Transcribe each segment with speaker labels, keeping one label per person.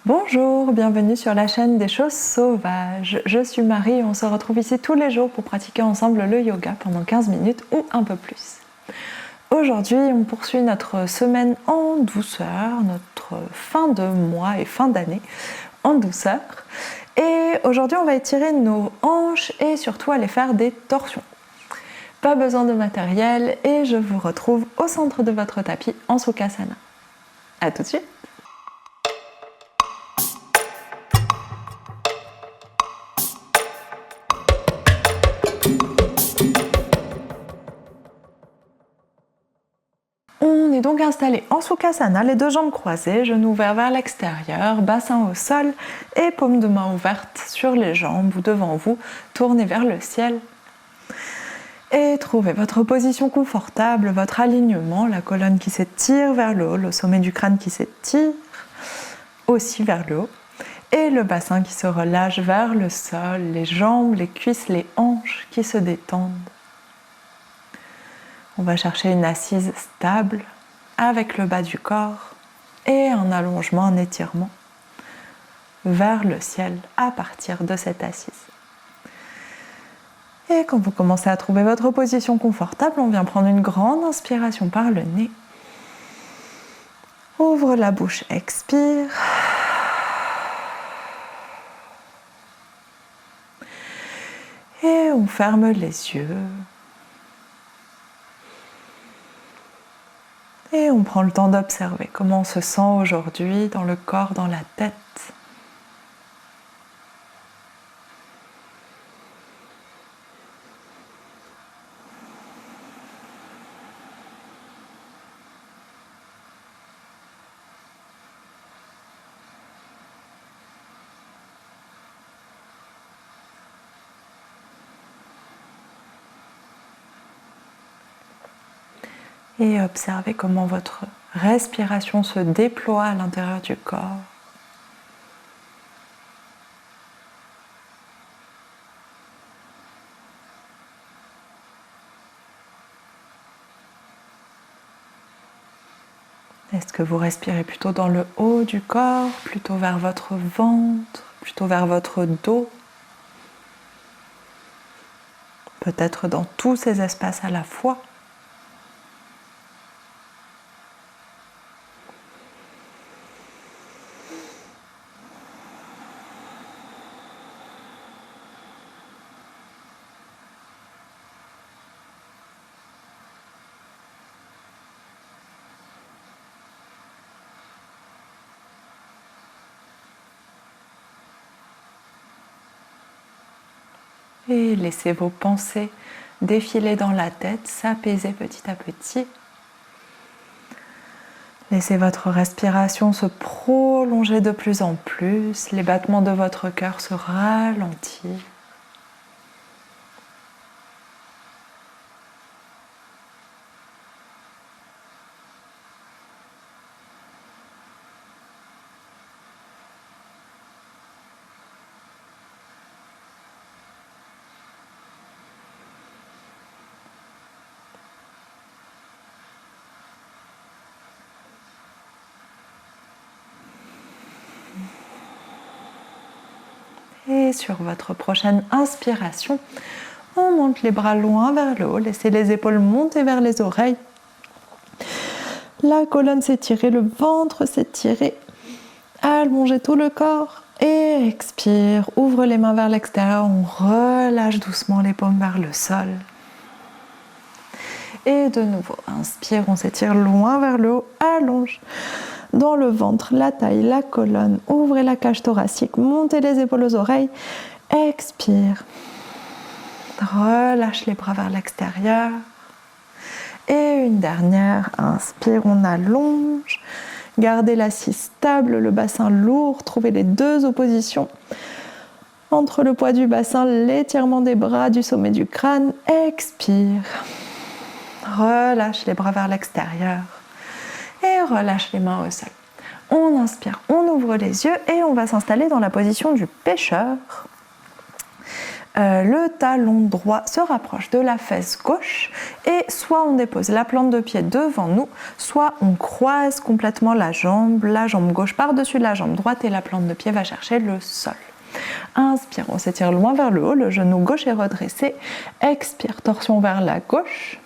Speaker 1: Bonjour, bienvenue sur la chaîne des choses sauvages. Je suis Marie et on se retrouve ici tous les jours pour pratiquer ensemble le yoga pendant 15 minutes ou un peu plus. Aujourd'hui, on poursuit notre semaine en douceur, notre fin de mois et fin d'année en douceur. Et aujourd'hui, on va étirer nos hanches et surtout aller faire des torsions. Pas besoin de matériel et je vous retrouve au centre de votre tapis en Sukhasana. À tout de suite. On est donc installé en Sukhasana, les deux jambes croisées, genoux ouverts vers l'extérieur, bassin au sol et paumes de main ouvertes sur les jambes ou devant vous, tournez vers le ciel. Et trouvez votre position confortable, votre alignement, la colonne qui s'étire vers le haut, le sommet du crâne qui s'étire aussi vers le haut, et le bassin qui se relâche vers le sol, les jambes, les cuisses, les hanches qui se détendent. On va chercher une assise stable avec le bas du corps et un allongement, un étirement vers le ciel à partir de cette assise. Et quand vous commencez à trouver votre position confortable, on vient prendre une grande inspiration par le nez. Ouvre la bouche, expire. Et on ferme les yeux. Et on prend le temps d'observer comment on se sent aujourd'hui dans le corps, dans la tête. Et observez comment votre respiration se déploie à l'intérieur du corps. Est-ce que vous respirez plutôt dans le haut du corps, plutôt vers votre ventre, plutôt vers votre dos? Peut-être dans tous ces espaces à la fois. Et laissez vos pensées défiler dans la tête, s'apaiser petit à petit. Laissez votre respiration se prolonger de plus en plus, les battements de votre cœur se ralentissent. Et sur votre prochaine inspiration, on monte les bras loin vers le haut, laissez les épaules monter vers les oreilles. La colonne s'étirer, le ventre s'étirer. Allongez tout le corps et expire. Ouvre les mains vers l'extérieur, on relâche doucement les paumes vers le sol. Et de nouveau, inspire, on s'étire loin vers le haut, allonge. Dans le ventre, la taille, la colonne, ouvrez la cage thoracique, montez les épaules aux oreilles, expire. Relâche les bras vers l'extérieur. Et une dernière, inspire, on allonge. Gardez l'assise stable, le bassin lourd, trouvez les deux oppositions. Entre le poids du bassin, l'étirement des bras, du sommet du crâne, expire. Relâche les bras vers l'extérieur. Et relâche les mains au sol. On inspire, on ouvre les yeux et on va s'installer dans la position du pêcheur. Le talon droit se rapproche de la fesse gauche et soit on dépose la plante de pied devant nous, soit on croise complètement la jambe gauche par-dessus la jambe droite et la plante de pied va chercher le sol. Inspire, on s'étire loin vers le haut, le genou gauche est redressé. Expire, torsion vers la gauche.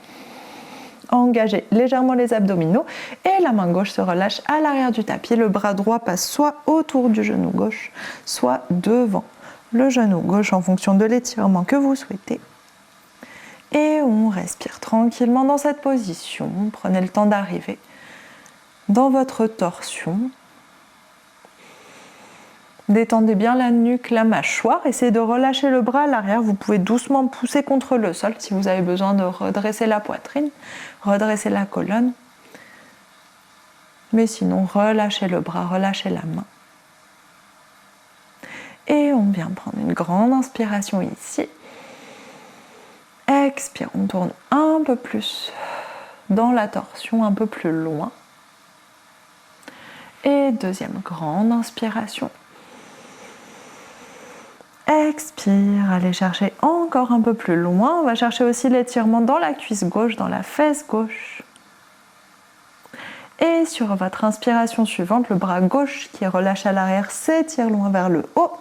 Speaker 1: Engagez légèrement les abdominaux et la main gauche se relâche à l'arrière du tapis. Le bras droit passe soit autour du genou gauche, soit devant le genou gauche en fonction de l'étirement que vous souhaitez. Et on respire tranquillement dans cette position. Prenez le temps d'arriver dans votre torsion. Détendez bien la nuque, la mâchoire. Essayez de relâcher le bras à l'arrière. Vous pouvez doucement pousser contre le sol si vous avez besoin de redresser la poitrine, redresser la colonne. Mais sinon, relâchez le bras, relâchez la main. Et on vient prendre une grande inspiration ici. Expire, on tourne un peu plus dans la torsion, un peu plus loin. Et deuxième grande inspiration. Expire, allez chercher encore un peu plus loin. On va chercher aussi l'étirement dans la cuisse gauche, dans la fesse gauche. Et sur votre inspiration suivante, le bras gauche qui est relâché à l'arrière s'étire loin vers le haut.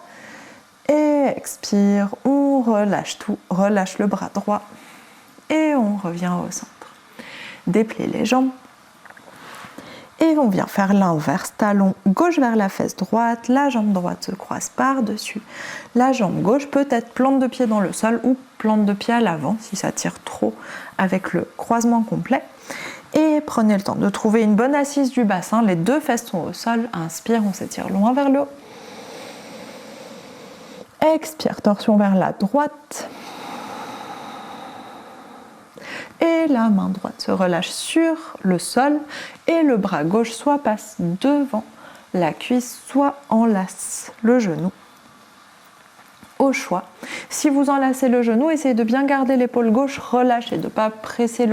Speaker 1: Et expire, on relâche tout, relâche le bras droit. Et on revient au centre. Dépliez les jambes. Et on vient faire l'inverse, talon gauche vers la fesse droite, la jambe droite se croise par-dessus. La jambe gauche peut être plante de pied dans le sol ou plante de pied à l'avant si ça tire trop avec le croisement complet. Et prenez le temps de trouver une bonne assise du bassin, les deux fesses sont au sol. Inspire, on s'étire loin vers le haut. Expire, torsion vers la droite. Et la main droite se relâche sur le sol et le bras gauche soit passe devant la cuisse, soit enlace le genou. Au choix. Si vous enlacez le genou, essayez de bien garder l'épaule gauche relâchée, de ne pas presser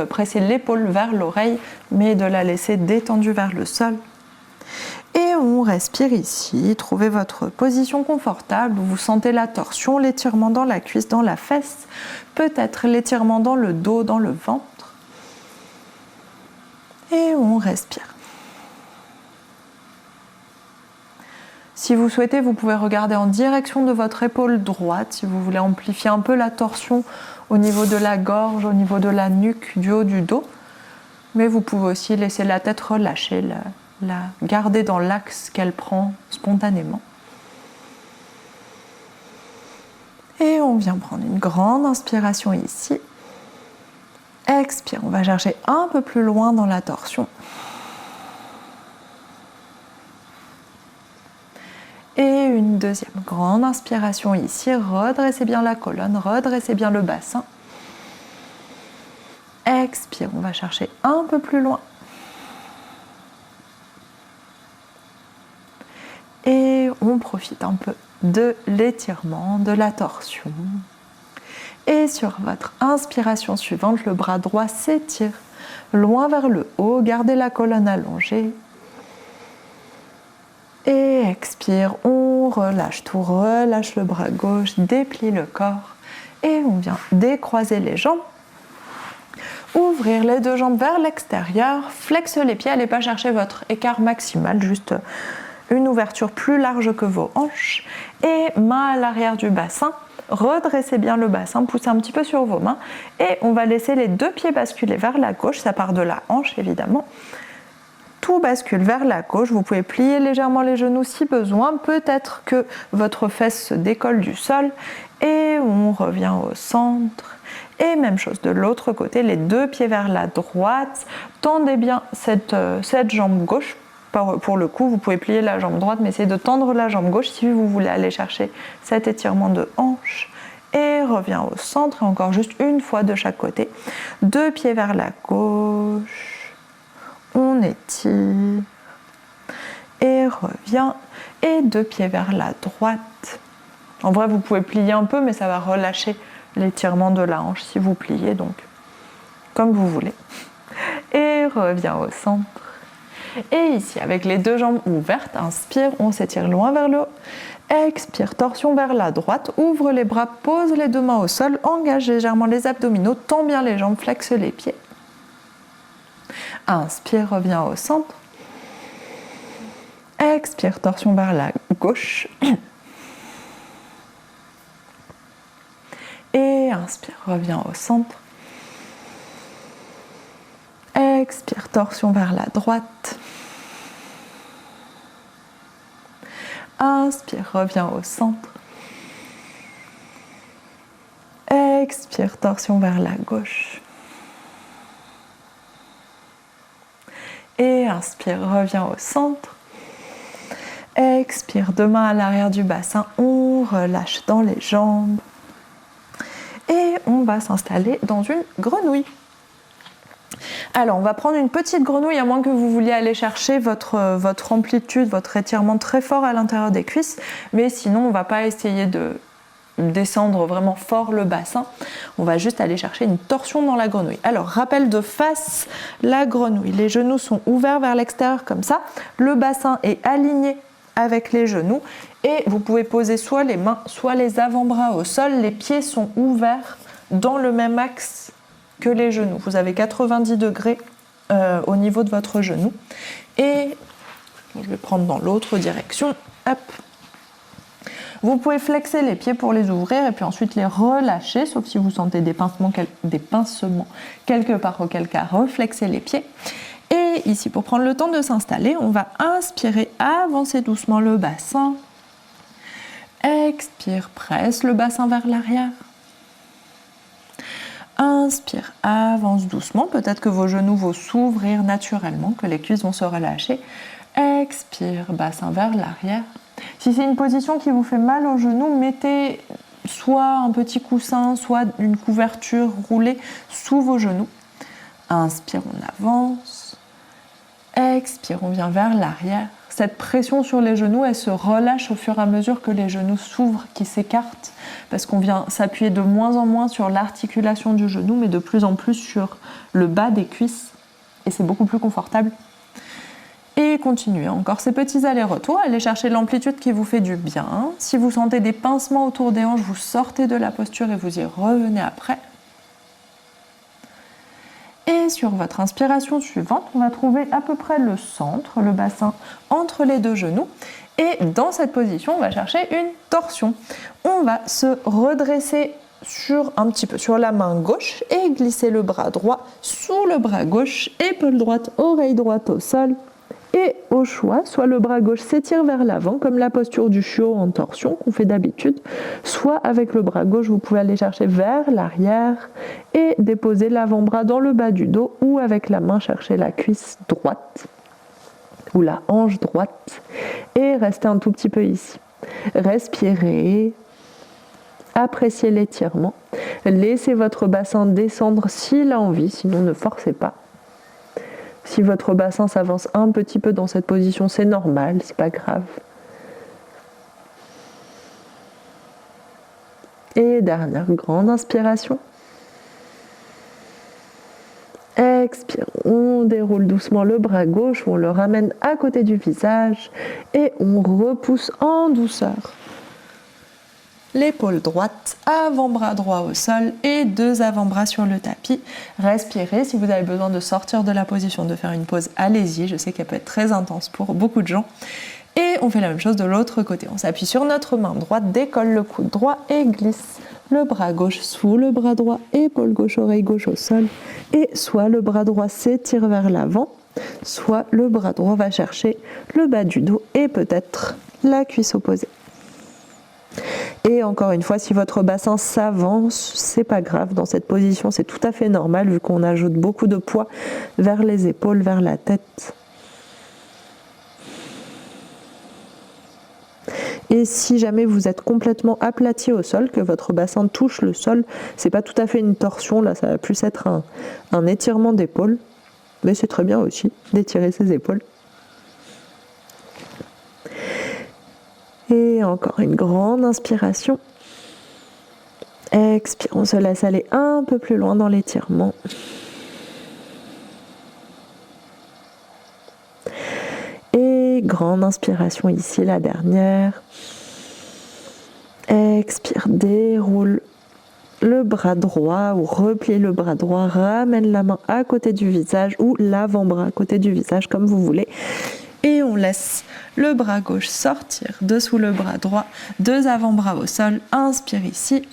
Speaker 1: presser l'épaule vers l'oreille, mais de la laisser détendue vers le sol. Et on respire ici, trouvez votre position confortable, vous sentez la torsion, l'étirement dans la cuisse, dans la fesse, peut-être l'étirement dans le dos, dans le ventre. Et on respire. Si vous souhaitez, vous pouvez regarder en direction de votre épaule droite, si vous voulez amplifier un peu la torsion au niveau de la gorge, au niveau de la nuque, du haut du dos. Mais vous pouvez aussi laisser la tête relâchée, la garder dans l'axe qu'elle prend spontanément. Et on vient prendre une grande inspiration ici. Expire, on va chercher un peu plus loin dans la torsion. Et une deuxième grande inspiration ici. Redressez bien la colonne, redressez bien le bassin. Expire, on va chercher un peu plus loin. Et on profite un peu de l'étirement, de la torsion. Et sur votre inspiration suivante, le bras droit s'étire loin vers le haut. Gardez la colonne allongée. Et expire, on relâche tout, relâche le bras gauche, déplie le corps. Et on vient décroiser les jambes. Ouvrir les deux jambes vers l'extérieur. Flexe les pieds, n'allez pas chercher votre écart maximal, juste une ouverture plus large que vos hanches. Et main à l'arrière du bassin. Redressez bien le bassin, poussez un petit peu sur vos mains. Et on va laisser les deux pieds basculer vers la gauche. Ça part de la hanche, évidemment. Tout bascule vers la gauche. Vous pouvez plier légèrement les genoux si besoin. Peut-être que votre fesse se décolle du sol. Et on revient au centre. Et même chose de l'autre côté, les deux pieds vers la droite. Tendez bien cette jambe gauche. Pour le coup, vous pouvez plier la jambe droite, mais essayez de tendre la jambe gauche si vous voulez aller chercher cet étirement de hanche. Et revient au centre, et encore juste une fois de chaque côté. Deux pieds vers la gauche. On étire. Et revient. Et deux pieds vers la droite. En vrai, vous pouvez plier un peu, mais ça va relâcher l'étirement de la hanche si vous pliez, donc comme vous voulez. Et revient au centre. Et ici, avec les deux jambes ouvertes, inspire, on s'étire loin vers le haut. Expire, torsion vers la droite, ouvre les bras, pose les deux mains au sol, engage légèrement les abdominaux, tends bien les jambes, flexe les pieds. Inspire, reviens au centre. Expire, torsion vers la gauche. Et inspire, reviens au centre. Expire, torsion vers la droite. Inspire, reviens au centre. Expire, torsion vers la gauche. Et inspire, reviens au centre. Expire, deux mains à l'arrière du bassin, on relâche dans les jambes. Et on va s'installer dans une grenouille. Alors, on va prendre une petite grenouille, à moins que vous vouliez aller chercher votre amplitude, votre étirement très fort à l'intérieur des cuisses. Mais sinon, on ne va pas essayer de descendre vraiment fort le bassin. On va juste aller chercher une torsion dans la grenouille. Alors, rappel de face, la grenouille. Les genoux sont ouverts vers l'extérieur comme ça. Le bassin est aligné avec les genoux. Et vous pouvez poser soit les mains, soit les avant-bras au sol. Les pieds sont ouverts dans le même axe que les genoux. Vous avez 90 degrés au niveau de votre genou. Et je vais prendre dans l'autre direction. Hop. Vous pouvez flexer les pieds pour les ouvrir et puis ensuite les relâcher, sauf si vous sentez des pincements quelque part, auquel cas reflexez les pieds. Et ici, pour prendre le temps de s'installer, on va inspirer, avancer doucement le bassin. Expire, presse le bassin vers l'arrière. Inspire, avance doucement. Peut-être que vos genoux vont s'ouvrir naturellement, que les cuisses vont se relâcher. Expire, bassin vers l'arrière. Si c'est une position qui vous fait mal aux genoux, mettez soit un petit coussin, soit une couverture roulée sous vos genoux. Inspire, on avance. Expire, on vient vers l'arrière. Cette pression sur les genoux, elle se relâche au fur et à mesure que les genoux s'ouvrent, qui s'écartent, parce qu'on vient s'appuyer de moins en moins sur l'articulation du genou, mais de plus en plus sur le bas des cuisses. Et c'est beaucoup plus confortable. Et continuez encore ces petits allers-retours, allez chercher l'amplitude qui vous fait du bien. Si vous sentez des pincements autour des hanches, vous sortez de la posture et vous y revenez après. Et sur votre inspiration suivante, on va trouver à peu près le centre, le bassin entre les deux genoux. Et dans cette position, on va chercher une torsion. On va se redresser un petit peu sur la main gauche et glisser le bras droit sous le bras gauche, épaule droite, oreille droite au sol. Et au choix, soit le bras gauche s'étire vers l'avant, comme la posture du chiot en torsion qu'on fait d'habitude, soit avec le bras gauche, vous pouvez aller chercher vers l'arrière et déposer l'avant-bras dans le bas du dos, ou avec la main chercher la cuisse droite ou la hanche droite et rester un tout petit peu ici. Respirez, appréciez l'étirement, laissez votre bassin descendre s'il a envie, sinon ne forcez pas. Si votre bassin s'avance un petit peu dans cette position, c'est normal, c'est pas grave. Et dernière grande inspiration. Expire, on déroule doucement le bras gauche, on le ramène à côté du visage et on repousse en douceur. L'épaule droite, avant-bras droit au sol et deux avant-bras sur le tapis. Respirez, si vous avez besoin de sortir de la position, de faire une pause, allez-y, je sais qu'elle peut être très intense pour beaucoup de gens. Et on fait la même chose de l'autre côté, on s'appuie sur notre main droite, décolle le coude droit et glisse le bras gauche sous le bras droit, épaule gauche, oreille gauche au sol. Et soit le bras droit s'étire vers l'avant, soit le bras droit va chercher le bas du dos et peut-être la cuisse opposée. Et encore une fois, si votre bassin s'avance, c'est pas grave. Dans cette position, c'est tout à fait normal vu qu'on ajoute beaucoup de poids vers les épaules, vers la tête. Et si jamais vous êtes complètement aplati au sol, que votre bassin touche le sol, c'est pas tout à fait une torsion, là ça va plus être un étirement d'épaule. Mais c'est très bien aussi d'étirer ses épaules. Et encore une grande inspiration. Expire, on se laisse aller un peu plus loin dans l'étirement. Et grande inspiration ici, la dernière. Expire, déroule le bras droit ou replie le bras droit, ramène la main à côté du visage ou l'avant-bras à côté du visage comme vous voulez. Et on laisse le bras gauche sortir dessous le bras droit, 2 avant-bras au sol, inspire ici.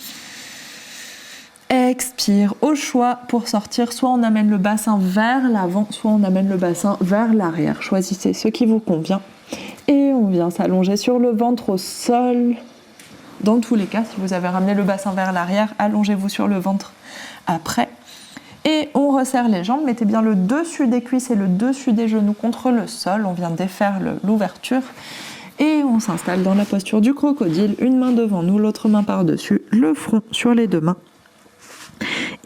Speaker 1: Expire au choix pour sortir, soit on amène le bassin vers l'avant, soit on amène le bassin vers l'arrière. Choisissez ce qui vous convient. Et on vient s'allonger sur le ventre au sol. Dans tous les cas, si vous avez ramené le bassin vers l'arrière, allongez-vous sur le ventre après. Et on resserre les jambes, mettez bien le dessus des cuisses et le dessus des genoux contre le sol. On vient défaire l'ouverture. Et on s'installe dans la posture du crocodile, une main devant nous, l'autre main par-dessus, le front sur les 2 mains.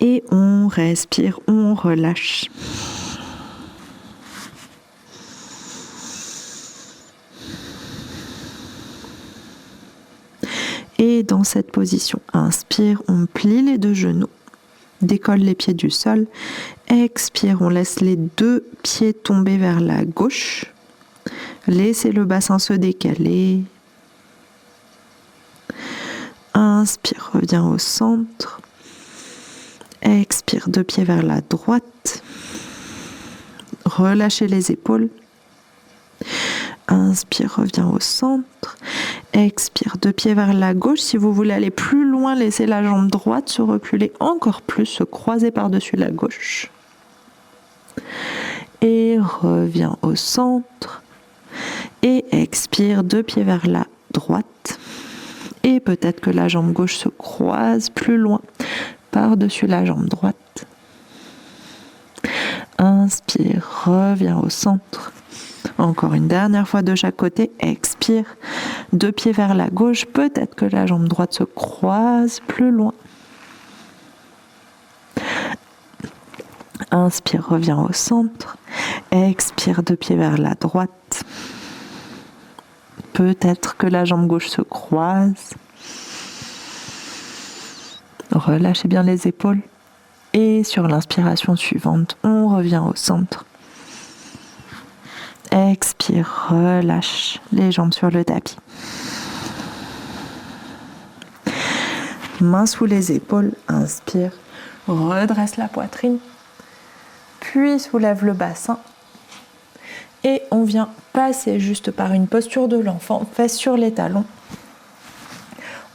Speaker 1: Et on respire, on relâche. Et dans cette position, inspire, on plie les 2 genoux, décolle les pieds du sol. Expire, on laisse les 2 pieds tomber vers la gauche. Laissez le bassin se décaler. Inspire, reviens au centre. Expire, 2 pieds vers la droite. Relâchez les épaules. Inspire, reviens au centre. Expire, 2 pieds vers la gauche. Si vous voulez aller plus loin, laissez la jambe droite se reculer encore plus, se croiser par-dessus la gauche. Et reviens au centre. Et expire, 2 pieds vers la droite. Et peut-être que la jambe gauche se croise plus loin par-dessus la jambe droite. Inspire, reviens au centre. Encore une dernière fois de chaque côté. Expire, 2 pieds vers la gauche. Peut-être que la jambe droite se croise plus loin. Inspire, reviens au centre. Expire, 2 pieds vers la droite. Peut-être que la jambe gauche se croise. Relâchez bien les épaules. Et sur l'inspiration suivante, on revient au centre. Expire, relâche les jambes sur le tapis. Main sous les épaules, inspire, redresse la poitrine, puis soulève le bassin. Et on vient passer juste par une posture de l'enfant, fesses sur les talons.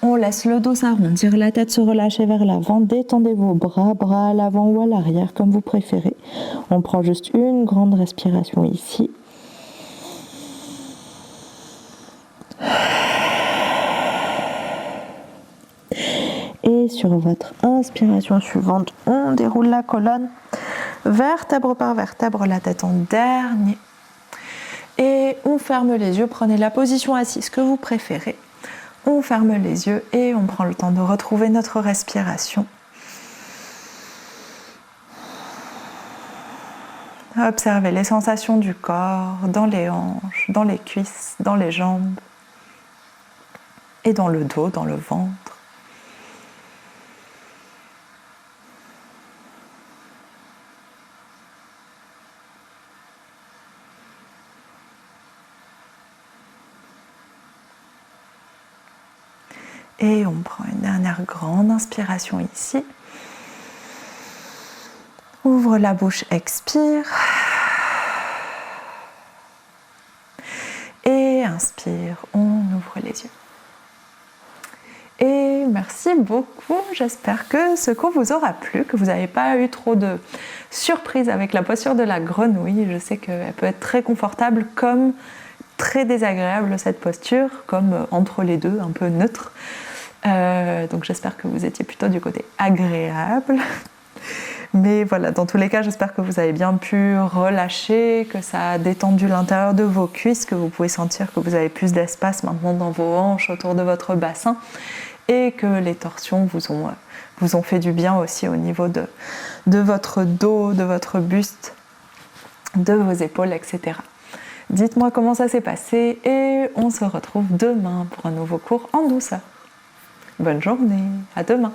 Speaker 1: On laisse le dos s'arrondir, la tête se relâcher vers l'avant. Détendez vos bras, bras à l'avant ou à l'arrière, comme vous préférez. On prend juste une grande respiration ici. Et sur votre inspiration suivante, on déroule la colonne, vertèbre par vertèbre, la tête en dernier. Et on ferme les yeux, prenez la position assise que vous préférez. On ferme les yeux et on prend le temps de retrouver notre respiration. Observez les sensations du corps, dans les hanches, dans les cuisses, dans les jambes et dans le dos, dans le ventre. Et on prend une dernière grande inspiration ici. Ouvre la bouche, expire. Et inspire, on ouvre les yeux. Et merci beaucoup, j'espère que ce cours vous aura plu, que vous n'avez pas eu trop de surprises avec la posture de la grenouille. Je sais qu'elle peut être très confortable comme très désagréable cette posture, comme entre les deux, un peu neutre. Donc j'espère que vous étiez plutôt du côté agréable. Mais voilà, dans tous les cas, j'espère que vous avez bien pu relâcher, que ça a détendu l'intérieur de vos cuisses, que vous pouvez sentir que vous avez plus d'espace maintenant dans vos hanches, autour de votre bassin, et que les torsions vous ont fait du bien aussi au niveau de votre dos, de votre buste, de vos épaules, etc. Dites-moi comment ça s'est passé et on se retrouve demain pour un nouveau cours en douceur. Bonne journée, à demain.